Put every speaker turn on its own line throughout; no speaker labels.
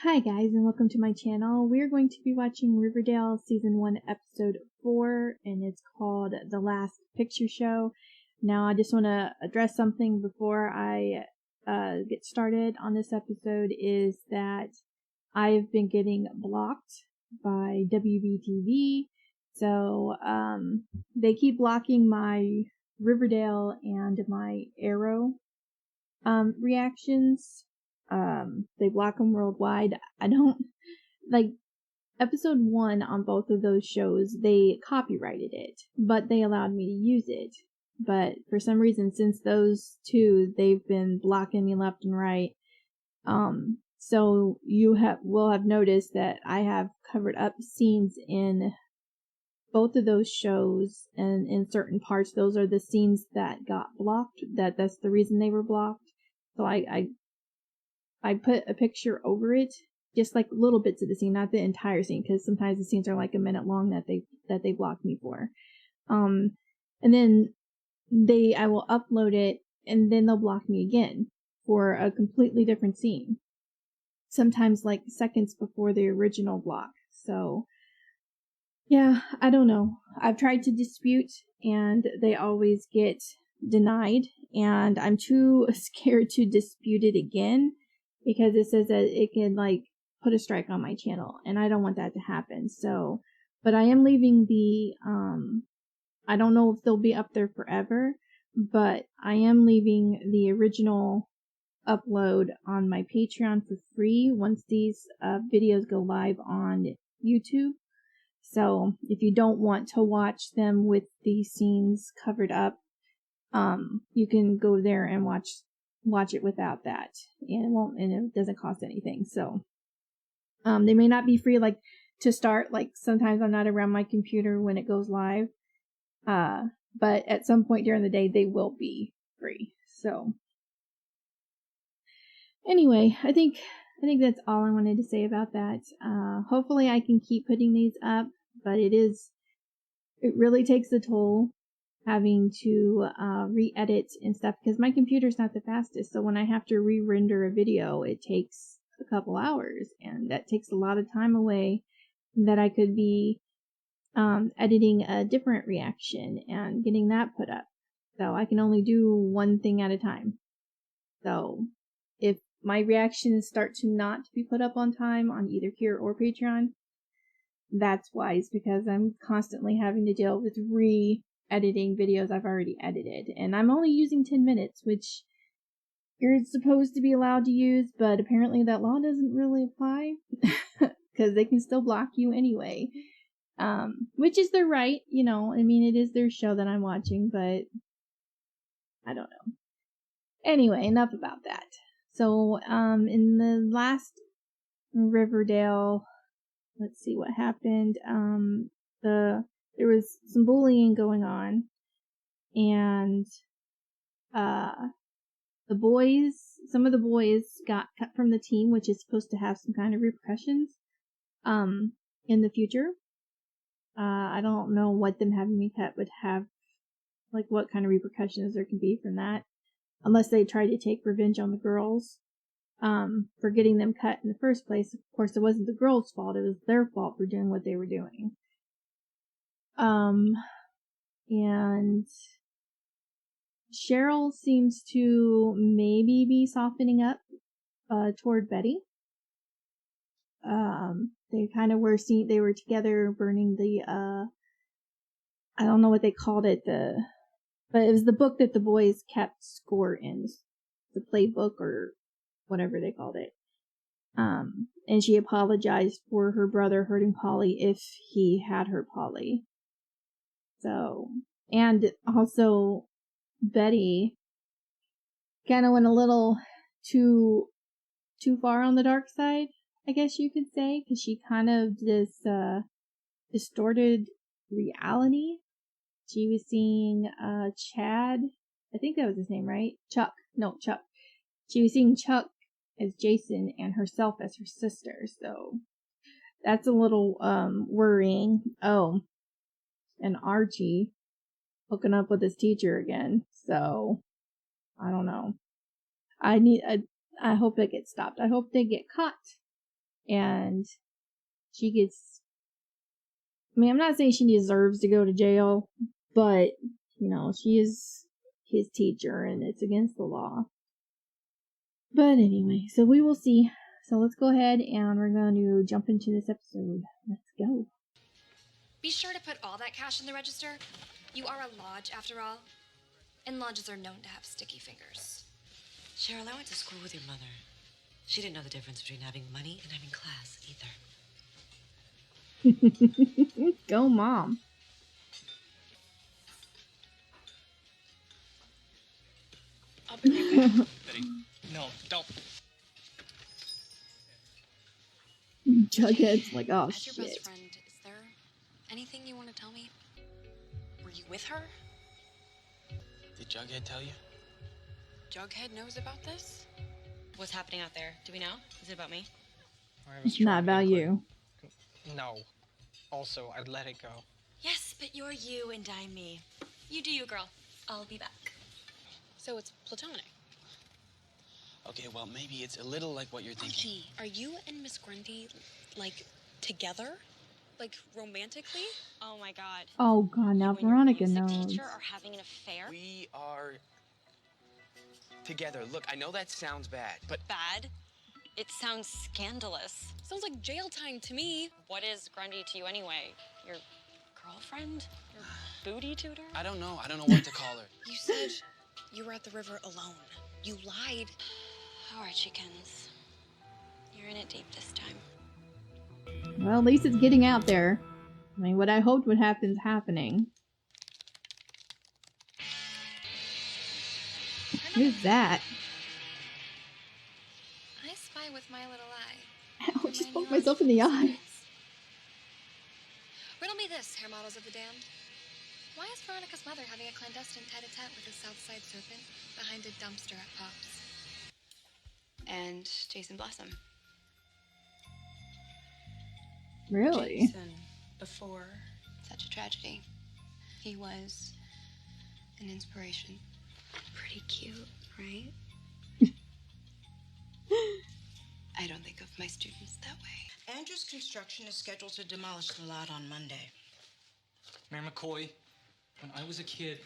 Hi guys, and welcome to my channel. We're going to be watching Riverdale Season 1 Episode 4, and it's called The Last Picture Show. Now, I just want to address something before I get started on this episode, is that I've been getting blocked by WBTV. So, they keep blocking my Riverdale and my Arrow reactions. They block them worldwide. I don't like episode 1 on both of those shows. They copyrighted it, but they allowed me to use it. But for some reason, since those two, they've been blocking me left and right. So you will have noticed that I have covered up scenes in both of those shows, and in certain parts, those are the scenes that got blocked. That's the reason they were blocked. So I put a picture over it, just like little bits of the scene, not the entire scene, because sometimes the scenes are like a minute long that they block me for. And then I will upload it, and then they'll block me again for a completely different scene. Sometimes like seconds before the original block. So yeah, I don't know. I've tried to dispute, and they always get denied, and I'm too scared to dispute it again, because it says that it can like put a strike on my channel, and I don't want that to happen. So, but I am leaving the I don't know if they'll be up there forever, but I am leaving the original upload on my Patreon for free once these videos go live on YouTube. So if you don't want to watch them with the scenes covered up, you can go there and watch it without that, and it doesn't cost anything. So, they may not be free, like, to start, like, sometimes I'm not around my computer when it goes live, but at some point during the day, they will be free. So, anyway, I think that's all I wanted to say about that. Hopefully I can keep putting these up, but it really takes a toll having to re-edit and stuff, because my computer's not the fastest. So when I have to re-render a video, it takes a couple hours, and that takes a lot of time away that I could be editing a different reaction and getting that put up. So I can only do one thing at a time. So if my reactions start to not be put up on time on either here or Patreon, that's why. It's because I'm constantly having to deal with editing videos I've already edited, and I'm only using 10 minutes, which you're supposed to be allowed to use, but apparently that law doesn't really apply, because they can still block you anyway, which is their right, I mean, it is their show that I'm watching, but I don't know. Anyway, enough about that. So, in the last Riverdale, let's see what happened. There was some bullying going on, and some of the boys got cut from the team, which is supposed to have some kind of repercussions in the future. I don't know what them having me cut would have, like, what kind of repercussions there can be from that, unless they try to take revenge on the girls for getting them cut in the first place. Of course, it wasn't the girls' fault, it was their fault for doing what they were doing. And Cheryl seems to maybe be softening up toward Betty. They kind of they were together burning the I don't know what they called it, but it was the book that the boys kept score in, the playbook or whatever they called it. And she apologized for her brother hurting Polly if he had hurt Polly. So, and also Betty kind of went a little too far on the dark side, I guess you could say, because she kind of just distorted reality. She was seeing Chad, I think that was his name, right? Chuck. She was seeing Chuck as Jason and herself as her sister, so that's a little worrying. Oh, and Archie hooking up with his teacher again, so I don't know. I hope it gets stopped. I hope they get caught, and she gets, I mean, I'm not saying she deserves to go to jail, but, you know, she is his teacher and it's against the law. But anyway, so we will see. So let's go ahead and we're going to jump into this episode. Let's go.
Be sure to put all that cash in the register. You are a lodge, after all. And lodges are known to have sticky fingers.
Cheryl, I went to school with your mother. She didn't know the difference between having money and having class either.
Go, Mom.
I'll be right back. Betty, no, don't.
Jughead's like, oh,
As
shit.
your best friend, is there anything you want to tell me? Were you with her?
Did Jughead tell you?
Jughead knows about this?
What's happening out there? Do we know? Is it about me?
It's not about you.
No. Also, I'd let it go.
Yes, but you're you and I'm me. You do you, girl. I'll be back.
So it's platonic.
Okay, well, maybe it's a little like what you're thinking.
Archie, are you and Miss Grundy, like, together? Like, romantically?
Oh my god.
Oh god, now Veronica knows.
The teacher are having an affair?
We are together. Look, I know that sounds bad, but...
Bad? It sounds scandalous.
Sounds like jail time to me.
What is Grundy to you anyway? Your girlfriend? Your booty tutor?
I don't know what to call her.
You said you were at the river alone. You lied.
All right, chickens. You're in it deep this time.
Well, at least it's getting out there. I mean, what I hoped would happen is happening. Who's that?
I spy with my little eye.
Ow, I just poked myself in the eye.
Riddle me this, hair models of the damned. Why is Veronica's mother having a clandestine tete-a-tete with a Southside serpent behind a dumpster at Pops?
And Jason Blossom.
Really?
Jason, before such a tragedy, he was an inspiration. Pretty cute, right? I don't think of my students that way.
Andrews Construction is scheduled to demolish the lot on Monday.
Mayor McCoy, when I was a kid,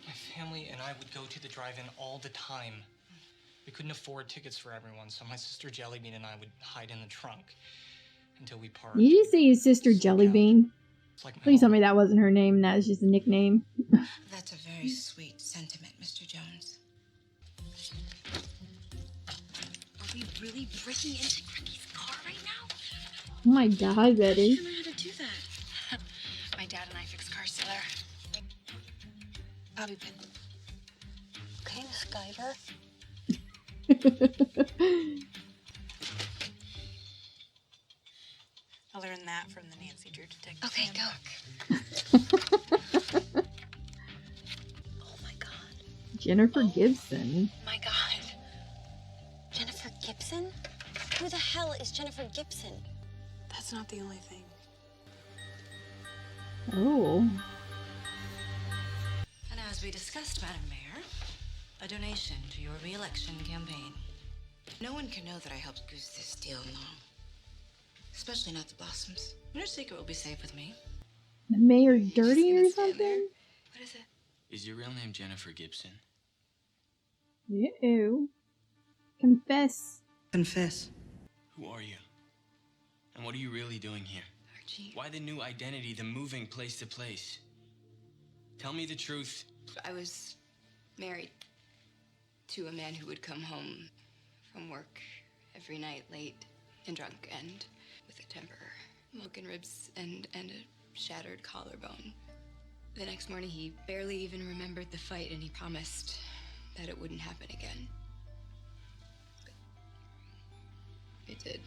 my family and I would go to the drive-in all the time. We couldn't afford tickets for everyone, so my sister Jellybean and I would hide in the trunk until we parked.
Did you say his sister Jellybean?
Like
Please tell me that wasn't her name and that was just a nickname.
That's a very sweet sentiment, Mr. Jones.
Are we really breaking into Grundy's car right now?
Oh my god, Betty.
I don't know how to do that.
My dad and I fix cars together. Bobby pin.
Okay, Miss Guyver.
I learned that from the Nancy Drew Detective.
Okay,
Handbook.
go. Oh my god.
Jennifer Gibson.
My god. Jennifer Gibson? Who the hell is Jennifer Gibson?
That's not the only thing.
Oh.
And as we discussed, Madam Mayor, a donation to your re-election campaign.
No one can know that I helped goose this deal along. Especially not the Blossoms.
Your secret will be safe with me.
The mayor dirty or
Just gonna stand there?
something?
What is it?
Is your real name Jennifer Gibson?
Ew. Confess.
Confess.
Who are you? And what are you really doing here?
Archie,
Why the new identity, the moving place to place? Tell me the truth.
I was married to a man who would come home from work every night late and drunk and with a temper, broken ribs and a shattered collarbone. The next morning, he barely even remembered the fight, and he promised that it wouldn't happen again. But it did.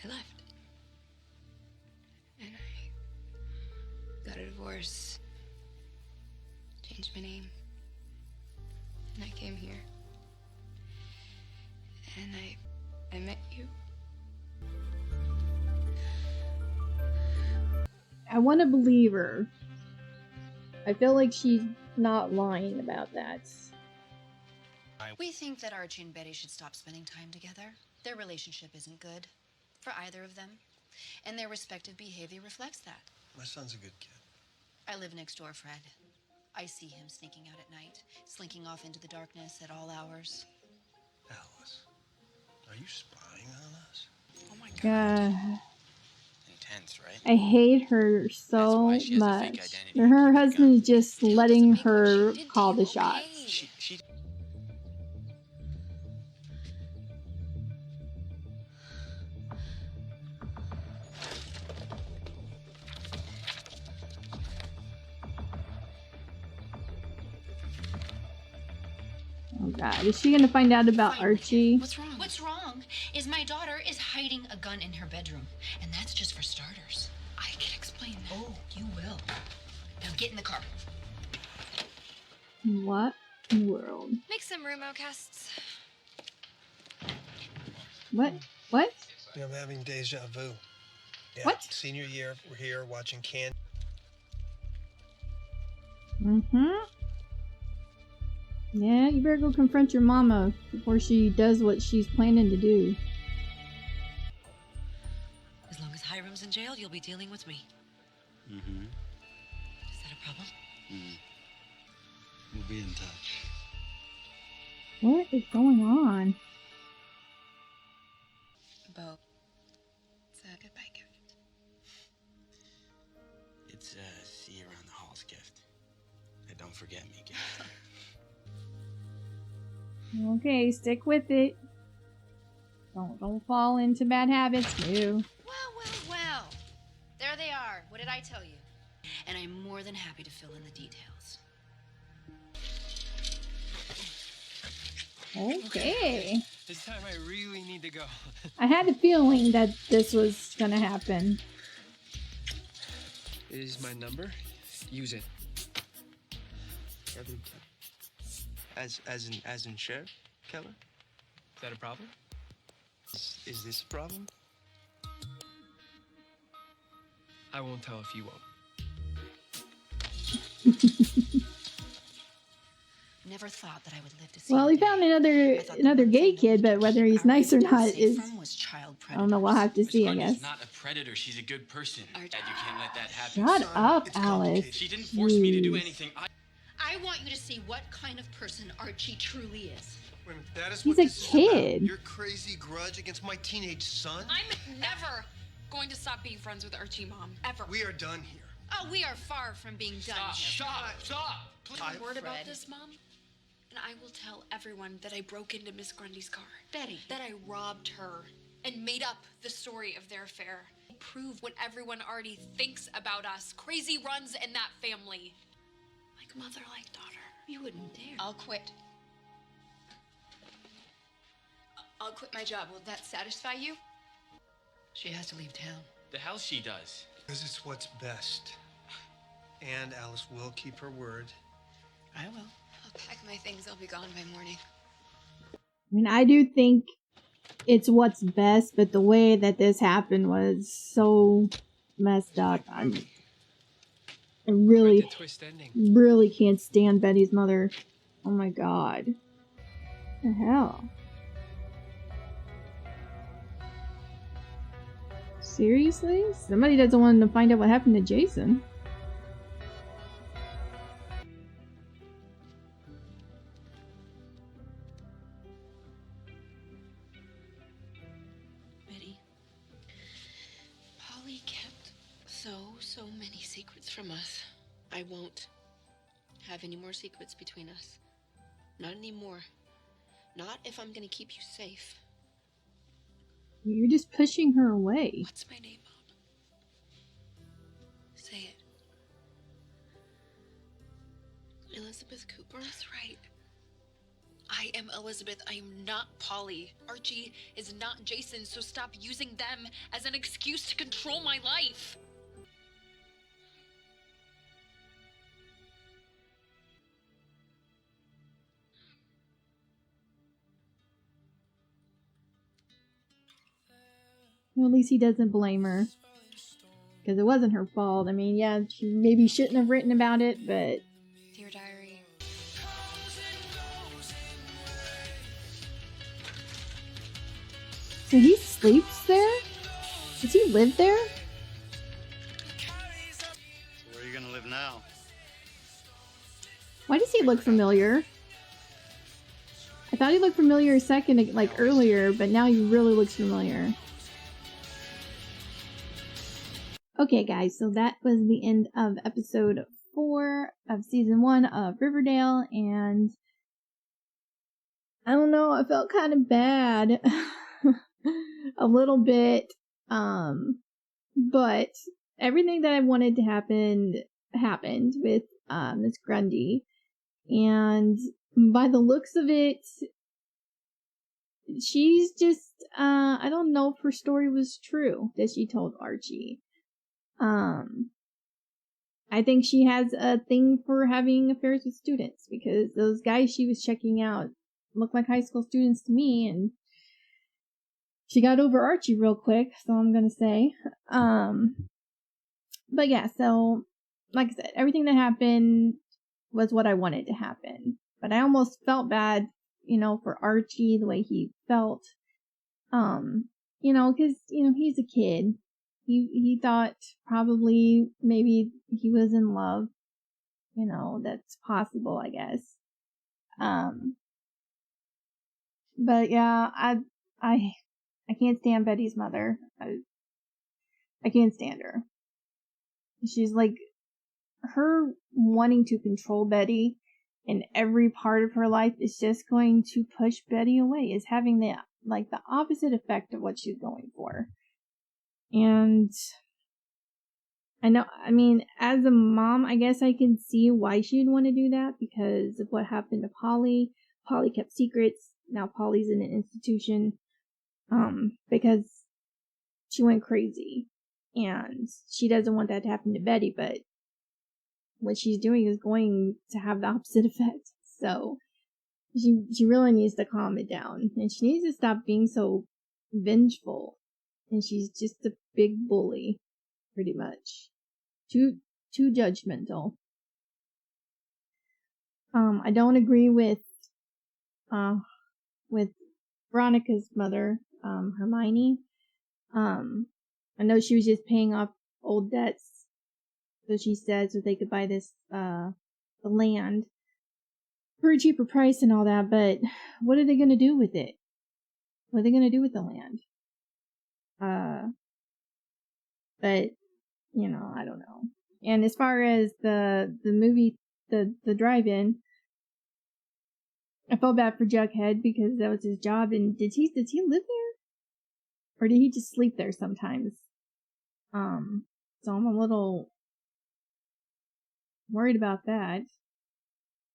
I left. And I got a divorce, changed my name, and I came here. And I met you.
I want to believe her. I feel like she's not lying about that.
We think that Archie and Betty should stop spending time together. Their relationship isn't good. for either of them, and their respective behavior reflects that.
My son's a good kid.
I live next door, Fred. I see him sneaking out at night, slinking off into the darkness at all hours.
Alice, are you spying on us?
Oh my god. Intense, right?
I hate her so
That's why she has a fake
much.
identity.
Her husband is just
Still doesn't
letting
make what
her
she did to
call
you
the
okay.
shots.
She
Oh god, is she gonna find out about Archie?
What's wrong? What's wrong is my daughter is hiding a gun in her bedroom, and that's just for starters. I can explain that. Oh, you will. Now get in the car.
What in the world?
Make some room, outcasts.
What? What?
I'm having deja vu. Yeah,
What?
Senior year, we're here watching Candy.
Mm-hmm. Yeah, you better go confront your mama before she does what she's planning to do.
As long as Hiram's in jail, you'll be dealing with me.
Mm-hmm.
Is that a problem?
We'll be in touch.
What is going on?
Bo, it's a goodbye gift.
It's a see you around the halls gift. A don't forget me gift.
Okay, stick with it. Don't fall into bad habits, no.
Well. There they are. What did I tell you? And I'm more than happy to fill in the details.
Okay.
This time I really need to go.
I had a feeling that this was gonna happen.
Is my number? Use it. As in Sheriff Keller? Is that a problem? Is this a problem? I won't tell if you won't.
Never thought that I would live to see.
Well,
the
he
day.
found
I
another
thought the one
gay
thing that
kid,
we
but
could
whether
keep
he's
our
nice or
residents
not
safe
is,
from was child
I don't know, we'll have to
Miss
see, I
Grundy's
guess.
not a predator. She's a good person. Dad, you can't let that happen.
Shut
Son,
up,
it's
Alice.
complicated.
She didn't force me to do
Jeez.
anything.
I want you to see what kind of person Archie truly is.
Wait a minute, that is
He's
what
a
this is about?
kid.
Your crazy grudge against my teenage son?
I'm never going to stop being friends with Archie, Mom. Ever.
We are done here.
Oh, we are far from being done here.
Stop!
Please
I-
word about
Fred.
this, Mom, and I will tell everyone that I broke into Miss Grundy's car.
Betty.
That I robbed her and made up the story of their affair. Prove what everyone already thinks about us. Crazy runs in that family. Like mother, like daughter.
You wouldn't dare.
I'll quit. I'll quit my job. Will that satisfy you?
She has to leave town.
The hell she does.
Because it's what's best. And Alice will keep her word.
I will.
I'll pack my things. I'll be gone by morning.
I mean, I do think it's what's best, but the way that this happened was so messed up. I really,
Quite the twist ending.
really can't stand Betty's mother. Oh my god. What the hell? Seriously? Somebody doesn't want to find out what happened to Jason.
Betty, Polly kept so many secrets from us. I won't have any more secrets between us. Not anymore. Not if I'm gonna keep you safe.
You're just pushing her away.
What's my name, Mom? Say it. Elizabeth Cooper? That's right. I am Elizabeth. I am not Polly. Archie is not Jason, so stop using them as an excuse to control my life.
Well, at least he doesn't blame her. Because it wasn't her fault. I mean, yeah, she maybe shouldn't have written about it, but...
Dear Diary.
So he sleeps there? Does he live there?
So where are you gonna live now?
Why does he look familiar? I thought he looked familiar a second, like earlier, but now he really looks familiar. Okay, guys, so that was the end of episode 4 of season 1 of Riverdale, and I don't know, I felt kind of bad a little bit, but everything that I wanted to happen happened with Miss Grundy, and by the looks of it, she's just I don't know if her story was true that she told Archie. I think she has a thing for having affairs with students, because those guys she was checking out look like high school students to me, and she got over Archie real quick, so I'm gonna say. But yeah, so like I said, everything that happened was what I wanted to happen. But I almost felt bad, you know, for Archie, the way he felt. You know, cause, you know, he's a kid. He thought probably maybe he was in love. You know, that's possible, I guess. But yeah, I can't stand Betty's mother. I can't stand her. She's like, her wanting to control Betty in every part of her life is just going to push Betty away. Is having the opposite effect of what she's going for. And I know, I mean, as a mom, I guess I can see why she'd want to do that, because of what happened to Polly. Polly kept secrets. Now Polly's in an institution, because she went crazy. And she doesn't want that to happen to Betty, but what she's doing is going to have the opposite effect. So she really needs to calm it down, and she needs to stop being so vengeful. And she's just a big bully, pretty much. Too judgmental. I don't agree with Veronica's mother, Hermione. I know she was just paying off old debts, so she said, so they could buy this, the land for a cheaper price and all that, but what are they gonna do with it? What are they gonna do with the land? But, you know, I don't know. And as far as the movie, the drive-in, I felt bad for Jughead, because that was his job, and did he live there? Or did he just sleep there sometimes? So I'm a little worried about that.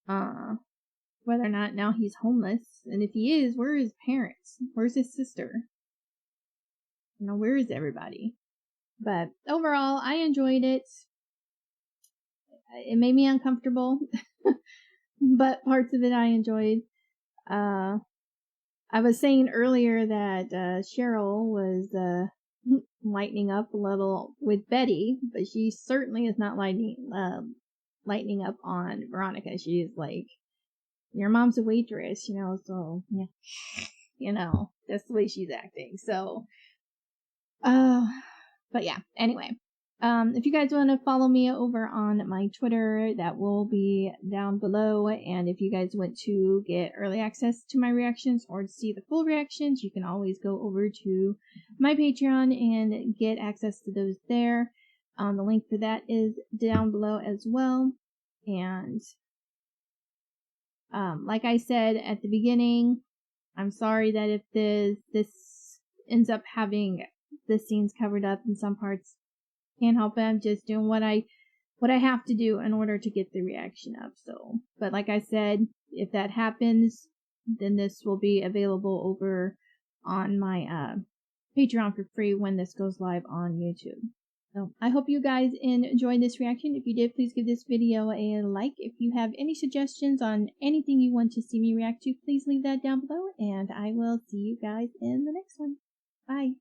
Whether or not now he's homeless, and if he is, where are his parents? Where's his sister? You know, where is everybody? But overall, I enjoyed it. It made me uncomfortable, but parts of it I enjoyed. I was saying earlier that Cheryl was lightening up a little with Betty, but she certainly is not lightening up on Veronica. She is like, your mom's a waitress, you know, so yeah, you know, that's the way she's acting. So, but yeah, anyway, if you guys want to follow me over on my Twitter, that will be down below. And if you guys want to get early access to my reactions or to see the full reactions, you can always go over to my Patreon and get access to those there. The link for that is down below as well. And like I said at the beginning, I'm sorry that if this ends up having the scenes covered up in some parts. Can't help it. I'm just doing what I have to do in order to get the reaction up. So, but like I said, if that happens, then this will be available over on my Patreon for free when this goes live on YouTube. So I hope you guys enjoyed this reaction. If you did, please give this video a like. If you have any suggestions on anything you want to see me react to, please leave that down below, and I will see you guys in the next one. Bye.